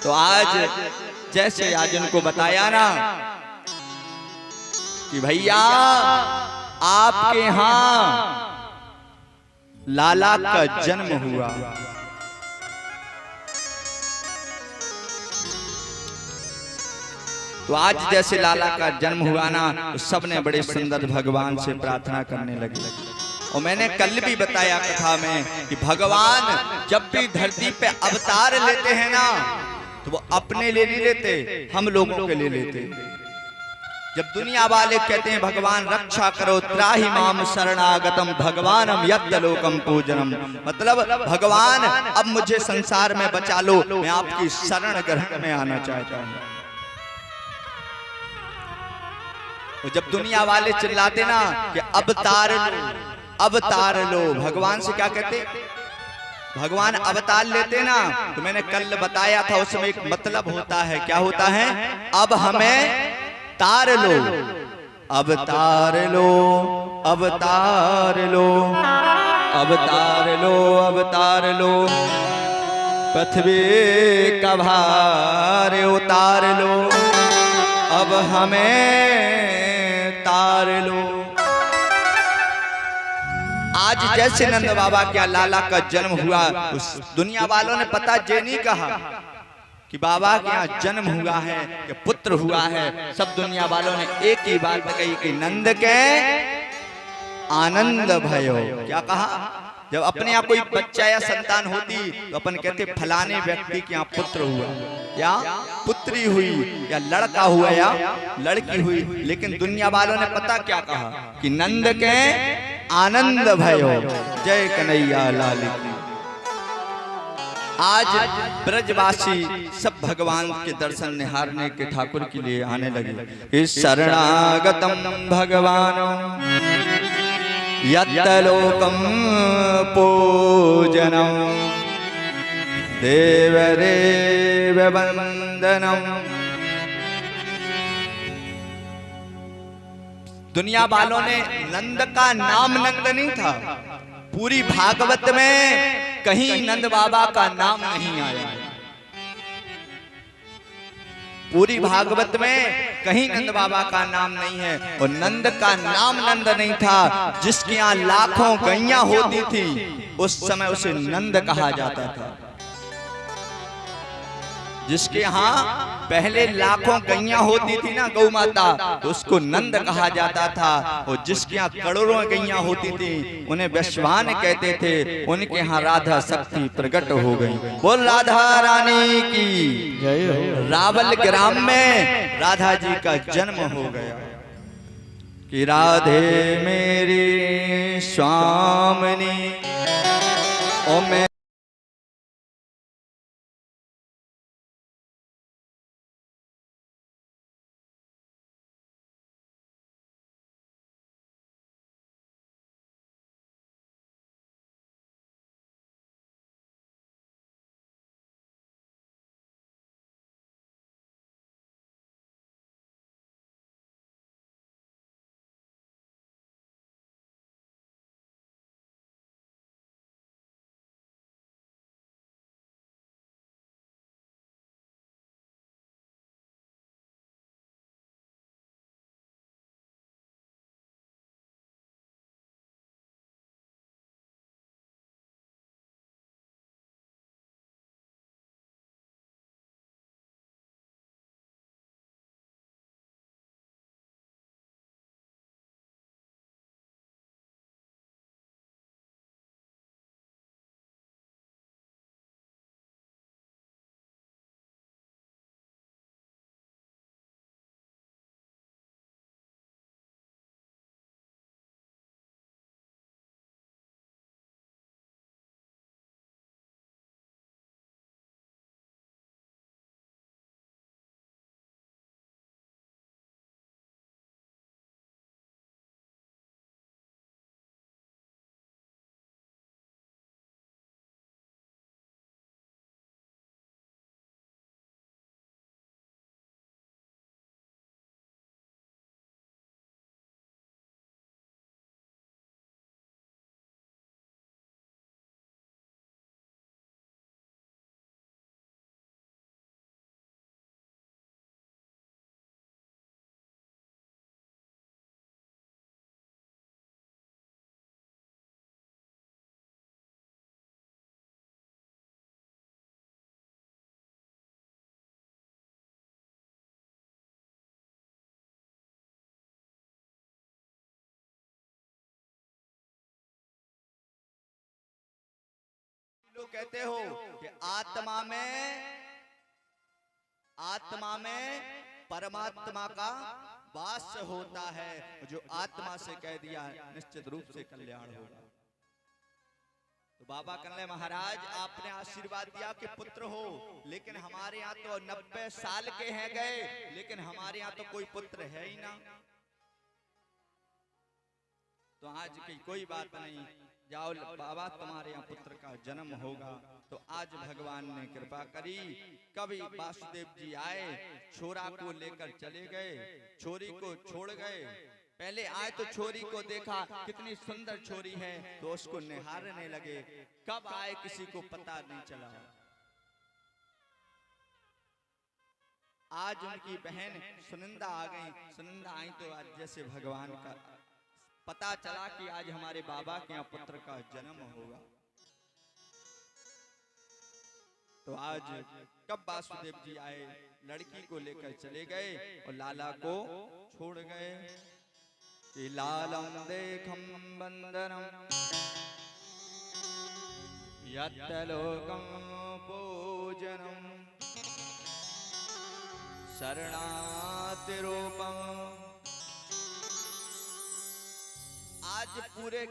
तो आज जैसे आज उनको बताया ना कि भैया आपके यहां लाला का जन्म हुआ, तो आज जैसे लाला का जन्म हुआ ना तो सबने बड़े सुंदर भगवान से प्रार्थना करने लगे। और मैंने कल भी बताया कथा में कि भगवान जब भी धरती पे अवतार लेते हैं ना तो वो अपने लिए नहीं लेते, हम लोगों के लिए लेते। जब दुनिया वाले कहते हैं भगवान रक्षा करो त्राहि माम शरणागतम भगवानम यद्लोकम पूजनम, मतलब भगवान अब मुझे संसार में बचा लो, मैं आपकी शरण ग्रहण में आना चाहता हूं। जब दुनिया वाले चिल्लाते ना कि अवतार लो अवतार लो, भगवान से क्या कहते, भगवान अवतार लेते ना तो मैंने कल बताया था उसमें एक मतलब होता है, क्या होता है, अब हमें तार लो, अवतार लो अवतार लो अवतार लो अवतार लो, पृथ्वी का भार उतार लो, अब हमें तार लो। आज जैसे नंद बाबा के लाला का जन्म हुआ, उस दुनिया वालों ने पता ये नहीं कहा कि बाबा के यहाँ जन्म हुआ है कि पुत्र हुआ है, सब दुनिया वालों ने एक ही बात कही कि नंद के आनंद भयो। क्या कहा, जब अपने यहाँ कोई बच्चा या संतान होती तो अपन कहते फलाने व्यक्ति के यहाँ पुत्र हुआ या पुत्री हुई या लड़का हुआ या लड़की हुई, लेकिन दुनिया वालों ने पता क्या कहा कि नंद के आनंद भयो, जय कन्हैया लाल की। आज ब्रजवासी सब भगवान के दर्शन निहारने के ठाकुर के लिए आने लगे। शरणागतम भगवान यत्लोकम पूजनम देवदेव वंदनम। दुनिया वालों ने नंद का नाम नंद नहीं था, पूरी भागवत में कहीं नंद बाबा का नाम नहीं आया, पूरी भागवत में कहीं नंद बाबा का नाम नहीं है। और नंद का नाम नंद नहीं था, जिसके यहाँ लाखों गैया होती थी उस समय उसे नंद कहा जाता था। जिसके यहाँ पहले लाखों गैया होती थी ना गौ माता, तो उसको नंद कहा जाता था। और जिसके यहाँ करोड़ों गैया होती थी उन्हें वैश्वान कहते थे। उनके यहाँ राधा शक्ति प्रकट हो गई। बोल राधा रानी की जय हो। रावल ग्राम में राधा जी का जन्म हो गया कि राधे मेरी स्वामिनी ओ मैं तो कहते हो कि आत्मा में परमात्मा का वास होता है। जो आत्मा से कह दिया निश्चित रूप से कल्याण होगा। तो बाबा कन्हैया महाराज आपने आशीर्वाद दिया कि पुत्र हो, लेकिन हमारे यहाँ तो 90 साल के हैं गए, लेकिन हमारे यहाँ तो कोई पुत्र है ही ना। तो आज की कोई बात नहीं, जाओ बाबा तुम्हारे यहाँ पुत्र का जन्म होगा। तो आज भगवान ने कृपा करी, कभी वासुदेव जी आए, छोरा को लेकर चले गए, छोरी को छोड़ गए। पहले आए तो छोरी को देखा कितनी सुंदर छोरी है, तो उसको निहारने लगे। कब आए किसी को पता नहीं चला। आज उनकी बहन सुनंदा आ गई। सुनंदा आई तो आज जैसे भगवान का पता चला कि आज हमारे बाबा के यहाँ पुत्र का जन्म होगा। तो आज कब वासुदेव जी आए, लड़की को लेकर चले गए और लाला को छोड़ गए। कि लालम देखम बंदनम यत्तलोकम पूजनम शरणातिरूपम। आज पूरे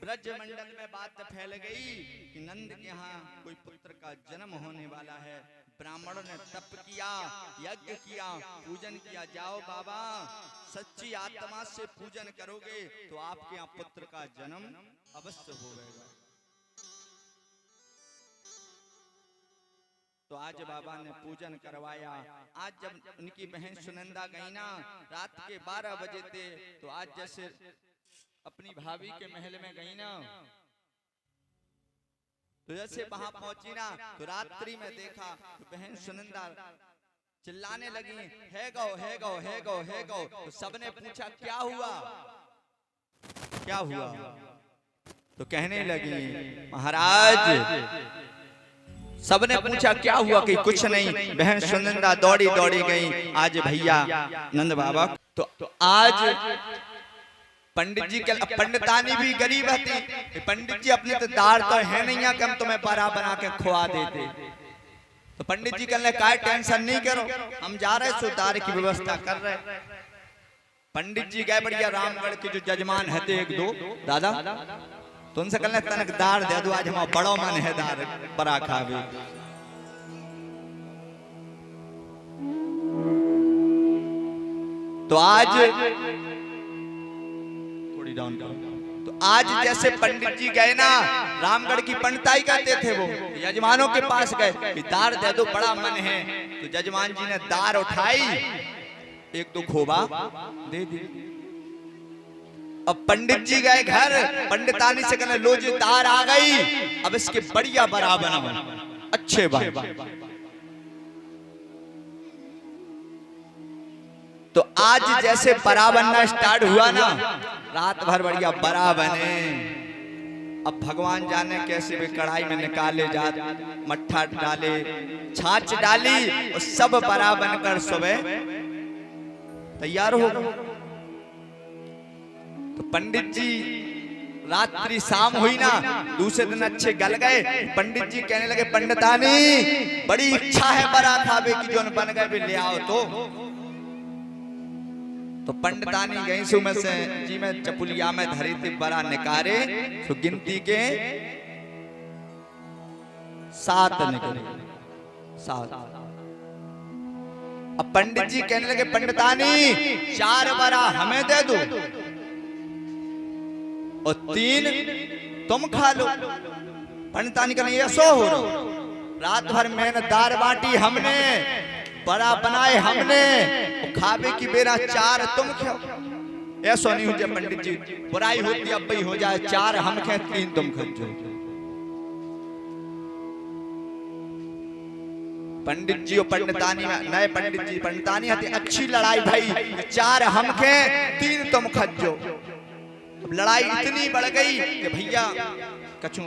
ब्रज मंडल में बात फैल गई कि नंद के यहाँ कोई पुत्र का जन्म होने वाला है। ब्राह्मणों ने तप किया, यज्ञ किया, पूजन किया। जाओ बाबा, सच्ची आत्मा से पूजन करोगे तो आपके यहाँ पुत्र का जन्म अवश्य होगा। तो आज बाबा ने पूजन करवाया। आज जब उनकी बहन सुनंदा गई ना, रात के 12 बजे थे, तो आज जैसे अपनी भाभी के महल में गई ना, तो जैसे वहां पहुंची ना, तो रात्रि में देखा तो बहन सुनंदा चिल्लाने लगी, है गौ है गौ है गौ है गौ। तो सबने पूछा क्या हुआ क्या हुआ। तो कहने लगी महाराज, सबने पूछा क्या हुआ कि कुछ नहीं। बहन सुनंदा दौड़ी दौड़ी गई। आज भैया नंद बाबा तो आज पंडित जी के पंडितानी भी गरीब थी। पंडित जी अपने तो दार तो है नहीं है कि हम तुम्हें बड़ा बना के खुआ देते। तो पंडित जी कहने का टेंशन नहीं करो, हम जा रहे सुधार की व्यवस्था कर रहे। पंडित जी गए बढ़िया रामगढ़ के जो जजमान है थे 1-2 दादा, तो उनसे कहने तनक दार दे दो, आज हमारा बड़ो मन है दार बड़ा खावे। तो आज डाउन तो आज जैसे पंडित जी गए ना, रामगढ़ की पंडिताई करते थे, वो यजमानों के पास गए कि दार दे दो बड़ा मन है। तो जजमान जी ने दार उठाई, 1-2 खोबा दे दी। अब पंडित जी गए घर, पंडितानी से कहने लो जी दार आ गई, अब इसके बढ़िया बड़ा बना अच्छे बन। तो आज जैसे बड़ा बनना स्टार्ट हुआ ना, रात भर बढ़िया बड़ा बने। अब भगवान जाने कैसे वे कढ़ाई में निकाले जा, मट्ठा डाले, छाछ डाली और सब बड़ा बनकर सुबह तैयार हो गए। तो पंडित जी रात्रि शाम हुई ना, दूसरे दिन अच्छे गल गए। पंडित जी कहने लगे पंडितानी बड़ी इच्छा है बड़ा खावे की, जो बन गए भी ले आओ। तो पंडितानी गई सु में से जी में चपुलिया में धरी थी बड़ा निकारे, तो गिनती के 7 निकले 7। अब पंडित जी कहने लगे पंडितानी 4 बड़ा हमें दे दो और 3 तुम खा लो। पंडितानी कहने ऐसा हो रहा, रात भर मेहनत दार बांटी हमने, बड़ा बनाए हमने, खावे की बेरा 4 तुम खाओ। ऐसा नहीं हो जाए पंडित जी, बुराई होती अब भी हो जाए, 4 हम खाए 3 तुम खो। पंडित जी और पंडितानी नए पंडित जी पंडितानी हती अच्छी लड़ाई भाई, 4 हम खाए 3 तुम खो। अब लड़ाई इतनी बढ़ गई कि भैया कछु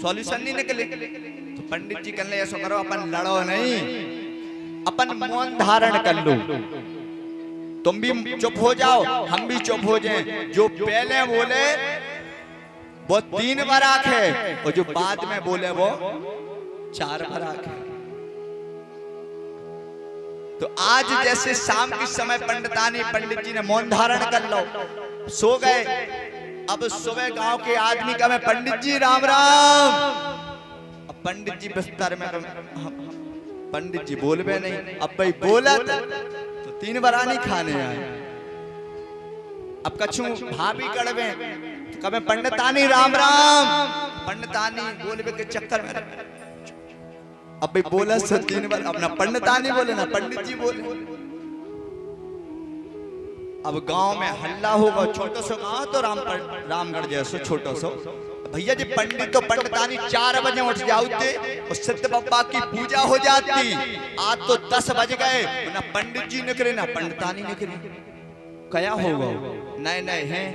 सॉल्यूशन नहीं निकले। तो पंडित जी कहने ऐसा करो अपन लड़ो नहीं, अपन मौन धारण कर लो, तुम भी चुप हो जाओ हम भी चुप हो जाएं, जो पहले बोले वो 3 बराक है, और जो बाद में बोले वो 4 बराक है। तो आज जैसे शाम के समय पंडितानी पंडित जी ने मौन धारण कर लो, सो गए। अब सुबह गांव के आदमी का, मैं पंडित जी राम राम। अब पंडित जी बिस्तर में, पंडित जी बोलबे नहीं। अब भाई बोला तो 3 बरानी खाने आए। अब कछु भाभी कड़वे तो कभी पंडितानी राम राम, पंडितानी बोलबे के चक्कर में। अब भाई बोला सो 3 बार, अपना पंडितानी बोले ना पंडित जी बोले। अब गांव में हल्ला होगा, छोटो सो गांव तो रामगढ़ जैसो छोटो सो। भैया जी पंडित तो पंडितानी 4 बजे उठ जाते और सिद्ध बाबा की पूजा हो जाती। आज तो 10 बज गए, ना पंडित जी निकले ना पंडितानी निकले। क्या होगा? नए नए हैं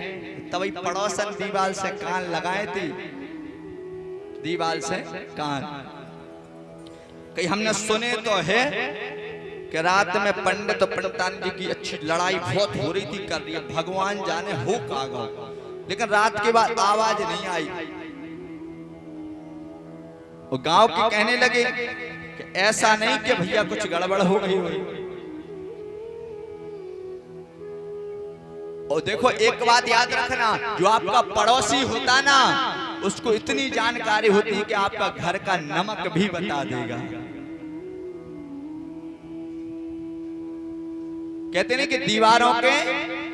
तभी पड़ोसन दीवाल से कान लगाए थी, दीवाल से कान। कहीं हमने सुने तो है कि रात में पंडित और पंडितानी जी की अच्छी लड़ाई बहुत हो रही थी, कर रही है, भगवान जाने हो कागा। लेकिन रात के बाद आवाज नहीं आई। और गांव के कहने लगे कि ऐसा नहीं कि भैया कुछ गड़बड़ हो गई हो। और देखो एक बात याद रखना, जो आपका पड़ोसी होता ना, उसको इतनी जानकारी होती है कि आपका घर का नमक भी बता देगा। कहते नहीं कि दीवारों के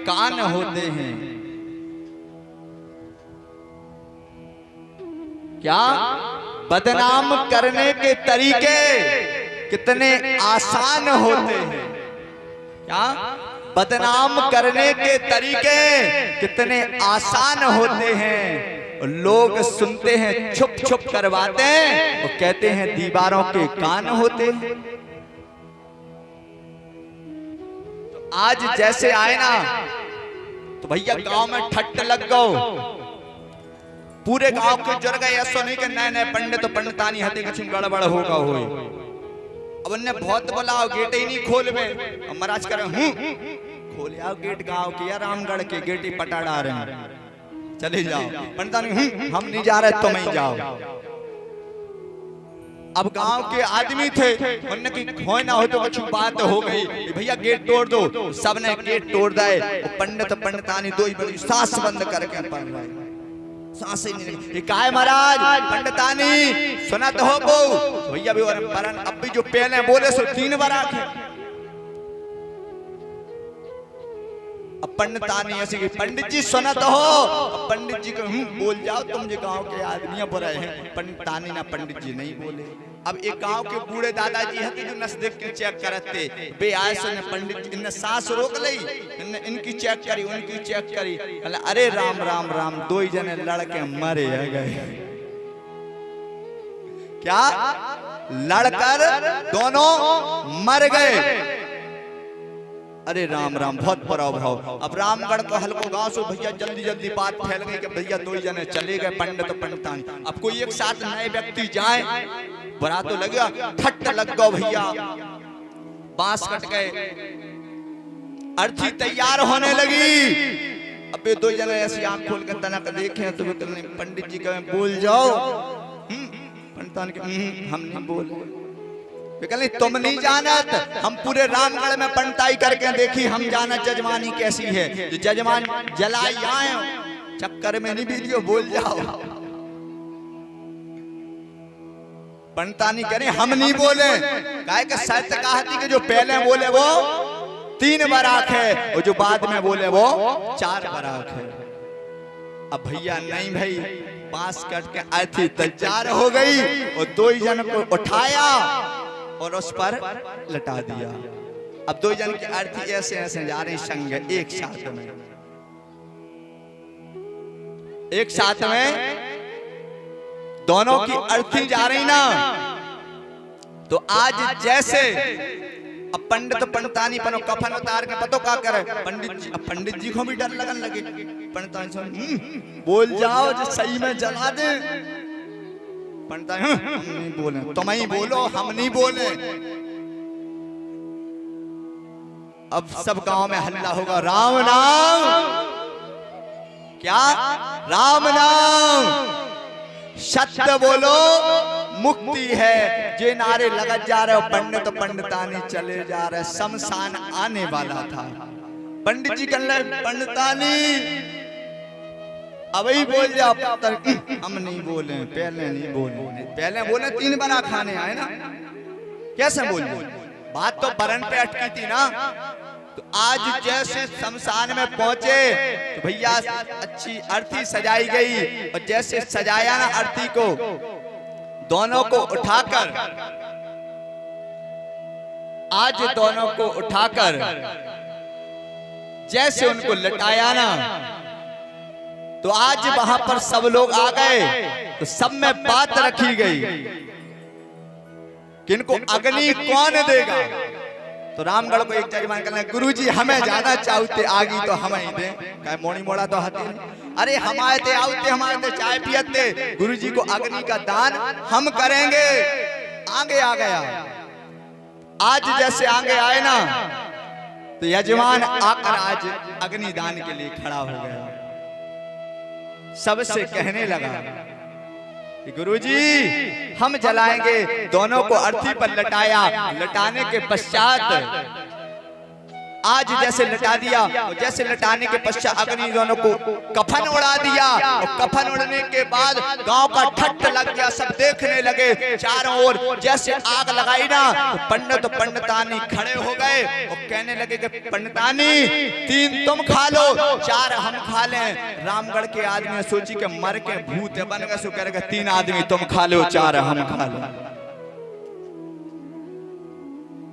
कान होते हैं। क्या? बदनाम करने के तरीके कितने आसान होते हैं। क्या? बदनाम करने के तरीके कितने आसान होते हैं। लोग सुनते हैं, छुप छुप करवाते हैं और कहते हैं दीवारों के कान होते हैं। तो आज जैसे आए ना, तो भैया गांव में ठट्ट लग गो। पूरे गांव के जुड़ गए। ऐसा नहीं कि नए नए पंडित तो पंडितानी हते कुछ गड़बड़ होगा होई। अब उन्हें बहुत बोला, गेट ही नहीं खोल में। महाराज करे खोले आओ गेट, गांव के या रामगढ़ के गेट ही पटा रहे हैं, चले जाओ। पंडितानी हम नहीं जा रहे, तुम ही जाओ। अब गांव के आदमी थे, उन्होंने की खोए ना हो तो कुछ बात हो गई, भैया गेट तोड़ दो। सबने गेट तोड़ दिए। पंडित पंडितानी दो ही बड़ी सांस बंद करके पड़ रहे, सांस ही नहीं। काय महाराज पंडितानी सुना तो हो को भैया भी, और अब भी जो पहले बोले सो 3 बराक है। अब पंडितानी ऐसी कि पंडित जी सुना तो हो। पंडित जी को बोल जाओ, तुम जो गांव के आदमी बुरे हैं। पंडितानी ना पंडित जी नहीं बोले। अब एक गांव के बूढ़े दादाजी है जो नजदीक के चेक करते बे आए सो ने पंडित जी ने सांस रोक ली, इनकी चेक करी, उनकी चेक करी। अरे राम राम राम, 2 ही जने लड़के मरे गए। क्या? लड़कर दोनों मर गए। अरे राम राम, बहुत पराभव। अब रामगढ़ को हल्को गांव से भैया जल्दी जल्दी बात फैल गई कि भैया 2 ही जने चले गए, पंडित तो पंडितानी। अब कोई एक साथ नए व्यक्ति जाए, बुरा तो लगेगा। ठट्ट लग गो भैया, बांस कट गए, अर्थी तैयार होने लगी। अब ये 2 जने ऐसी आंख खोल कर तनक देखे तो पंडित जी कहें बोल जाओ। पंडितानी के हम नहीं बोले। तुम नहीं जानत, हम पूरे रामगढ़ में पंडिताई करके देखी, हम जाना जजमानी कैसी है। जो जजमान जलाई आए चक्कर में नहीं वीडियो बोल जाओ। पंडितानी करें हम नहीं बोले, काहे के सत्य कहा थी कि जो पहले बोले वो 3 बराक है और जो बाद में बोले वो 4 बराक है। अब भैया नहीं भाई, बांस कट के अर्थी तैयार हो गई और 2 ही जन को उठाया और उस पर लटा दिया। अब 2 जन की अर्थी ऐसे ऐसे जा रही संग एक साथ में, एक साथ में दोनों की अर्थी जा रही ना। तो आज जैसे अब पंडित पंडितानी पनो कफन उतार के पतो का करे पंडित जी को भी डर लगन लगे। पंडितानी बोल जाओ जो सही में जला दे। पंडितानी नहीं बोले, तुम ही बोलो, हम नहीं बोले। अब सब गांव में हल्ला होगा, राम नाम क्या? राम नाम सत्य बोलो मुक्ति है। जे नारे लगत जा रहे हो, पंडित पंडितानी चले जा रहे, शमशान आने वाला था। पंडित जी कहने लगे पंडितानी अब ही बोल जाओ, हम नहीं बोले, पहले नहीं बोले, पहले बोले 3 बना खाने आए ना, कैसे बोले? बात तो बरन पे अटकी थी ना। तो आज जैसे शमशान में पहुंचे तो भैया अच्छी अर्थी सजाई गई, और जैसे सजाया ना अर्थी को, दोनों को उठाकर, आज दोनों को उठाकर जैसे उनको लटाया ना, तो आज वहां पर सब लोग आ गए। तो सब में बात रखी गई कि इनको अग्नि कौन देगा। तो रामगढ़ को एक जजमान कहने, गुरुजी हमें ज्यादा चाहते आगी तो हम ही दे। कहे मोड़ी मोड़ा तो हाथी, अरे हमारे ते आउते, हमारे ते चाय पियते, गुरुजी को अग्नि का दान हम करेंगे। आगे आ गया। आज जैसे आगे आए ना, तो यजमान आकर आज अग्नि दान के लिए खड़ा हो गया। सबसे कहने लगा कि गुरुजी हम जलाएंगे। दोनों को अर्थी पर लटाया। लटाने के पश्चात आज जैसे लटा दिया, और जैसे लटाने के पश्चात अग्नि दोनों को कफन उड़ा दिया। और कफन उड़ने के बाद गांव का ठट्ठ लग गया, सब देखने लगे चारों ओर। जैसे आग लगाई ना, तो पंडित पंडितानी खड़े हो गए और कहने लगे कि पंडितानी 3 तुम खा लो, 4 हम खा लें। रामगढ़ के आदमी ने सोची कि मर के भूत बन गए, सो करेगा 3 आदमी तुम खा लो, 4 हम खा लो।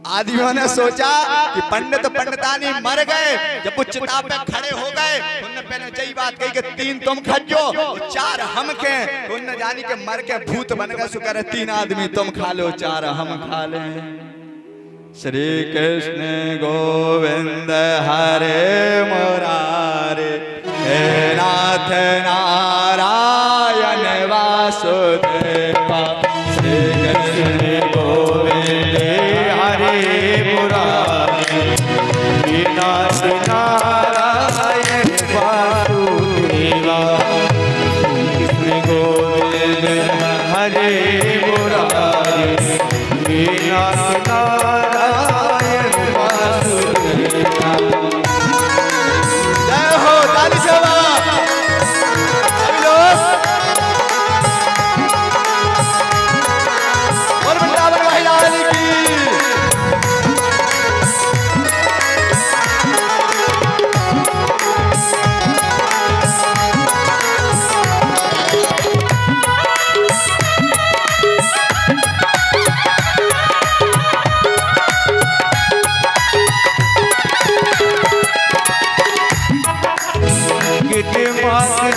आदमियों ने सोचा कि पंडित पंडितानी मर गए। जब वो चिता पे खड़े हो गए, उन्होंने पहले यही बात कही कि 3 तुम खजो, 4 हम के। उन्होंने जानी के मर के भूत बन गए, सो करे 3 आदमी तुम खा लो, 4 हम खा ले। श्री कृष्ण गोविंद हरे मुरारे, हे नाथ नारायण वासुदेवा। श्री कृष्ण गोविंद नाथ नारायण वासुदेवा। कृष्ण गोविंद हरे मुरारी, नाथ नारायण वासुदेवा। जय हो ताली सेवा। सभी लोग और वृंदावन वाली लाल की।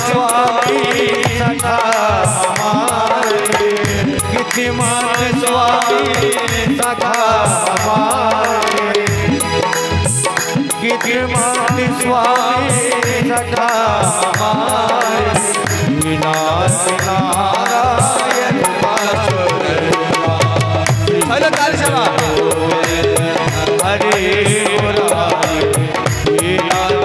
स्वामी सखा हमारे, कीर्तिमान स्वामी सखा हमारे, कीर्तिमान स्वामी सखा हमारे। नाथ नारायण वासुदेवा। हेलो ताली सेवा। हरे मुरारी, नाथ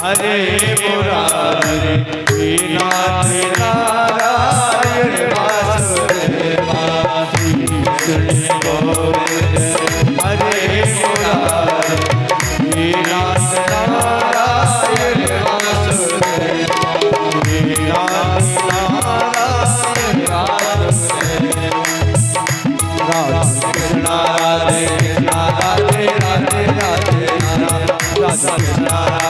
हरे मुरारी, नाथ नारायण वासुदेवा। कृष्ण गोविंद हरे मुरारी, नाथ नारायण वासुदेवा। सत्यनारायण